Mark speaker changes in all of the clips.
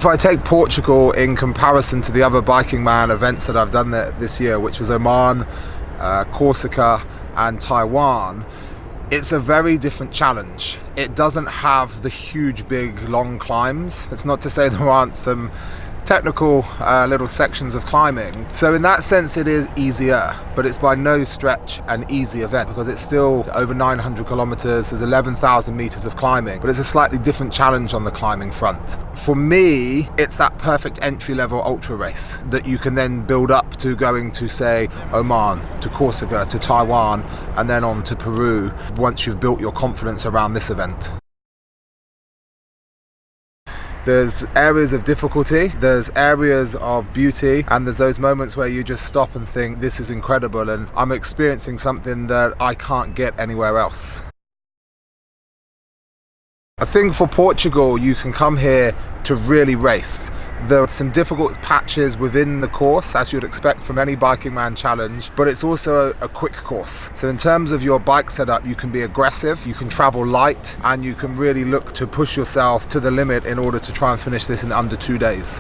Speaker 1: If I take Portugal in comparison to the other BikingMan events that I've done there this year, which was Oman, Corsica and Taiwan, it's a very different challenge. It doesn't have the huge, big, long climbs. It's not to say there aren't some technical little sections of climbing. So in that sense it is easier, but it's by no stretch an easy event because it's still over 900 kilometers, there's 11,000 meters of climbing, but it's a slightly different challenge on the climbing front. For me, it's that perfect entry-level ultra race that you can then build up to going to, say, Oman, to Corsica, to Taiwan, and then on to Peru once you've built your confidence around this event. There's areas of difficulty, there's areas of beauty, and there's those moments where you just stop and think, this is incredible and I'm experiencing something that I can't get anywhere else. I think for Portugal, you can come here to really race. There are some difficult patches within the course, as you'd expect from any BikingMan challenge, but it's also a quick course. So in terms of your bike setup, you can be aggressive, you can travel light, and you can really look to push yourself to the limit in order to try and finish this in under 2 days.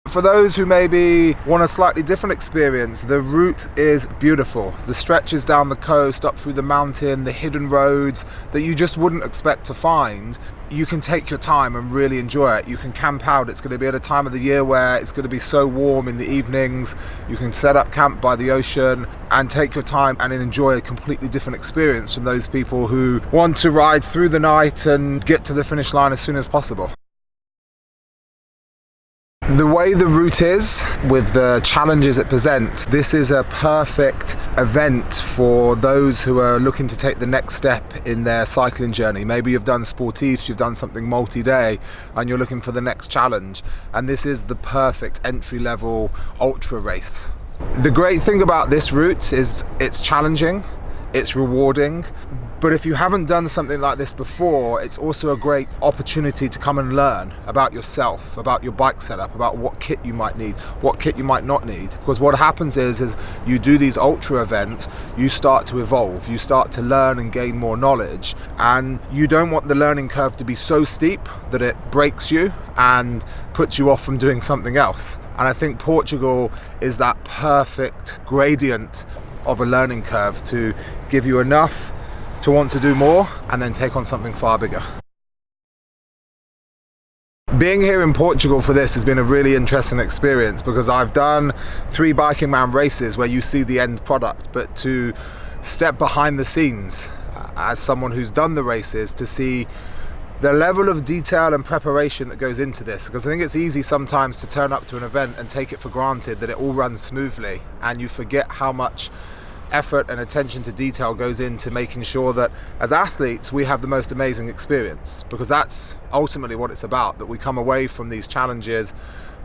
Speaker 1: For those who maybe want a slightly different experience, the route is beautiful. The stretches down the coast, up through the mountain, the hidden roads that you just wouldn't expect to find. You can take your time and really enjoy it. You can camp out. It's going to be at a time of the year where it's going to be so warm in the evenings. You can set up camp by the ocean and take your time and enjoy a completely different experience from those people who want to ride through the night and get to the finish line as soon as possible. The way the route is, with the challenges it presents, this is a perfect event for those who are looking to take the next step in their cycling journey. Maybe you've done sportifs, you've done something multi-day, and you're looking for the next challenge. And this is the perfect entry-level ultra race. The great thing about this route is it's challenging, it's rewarding, but if you haven't done something like this before, it's also a great opportunity to come and learn about yourself, about your bike setup, about what kit you might need, what kit you might not need. Because what happens is you do these ultra events, you start to evolve, you start to learn and gain more knowledge, and you don't want the learning curve to be so steep that it breaks you and puts you off from doing something else. And I think Portugal is that perfect gradient of a learning curve to give you enough to want to do more and then take on something far bigger. Being here in Portugal for this has been a really interesting experience because I've done 3 BikingMan races where you see the end product, but to step behind the scenes as someone who's done the races to see the level of detail and preparation that goes into this, because I think it's easy sometimes to turn up to an event and take it for granted that it all runs smoothly and you forget how much effort and attention to detail goes into making sure that as athletes we have the most amazing experience, because that's ultimately what it's about, that we come away from these challenges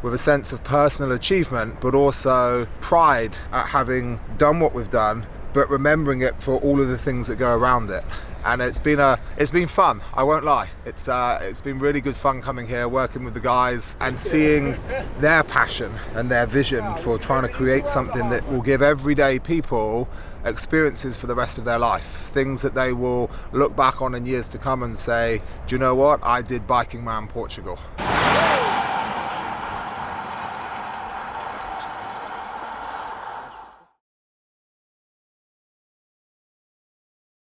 Speaker 1: with a sense of personal achievement but also pride at having done what we've done, but remembering it for all of the things that go around it. And it's been fun, I won't lie. It's been really good fun coming here, working with the guys and seeing their passion and their vision for trying to create something that will give everyday people experiences for the rest of their life. Things that they will look back on in years to come and say, do you know what? I did BikingMan Portugal.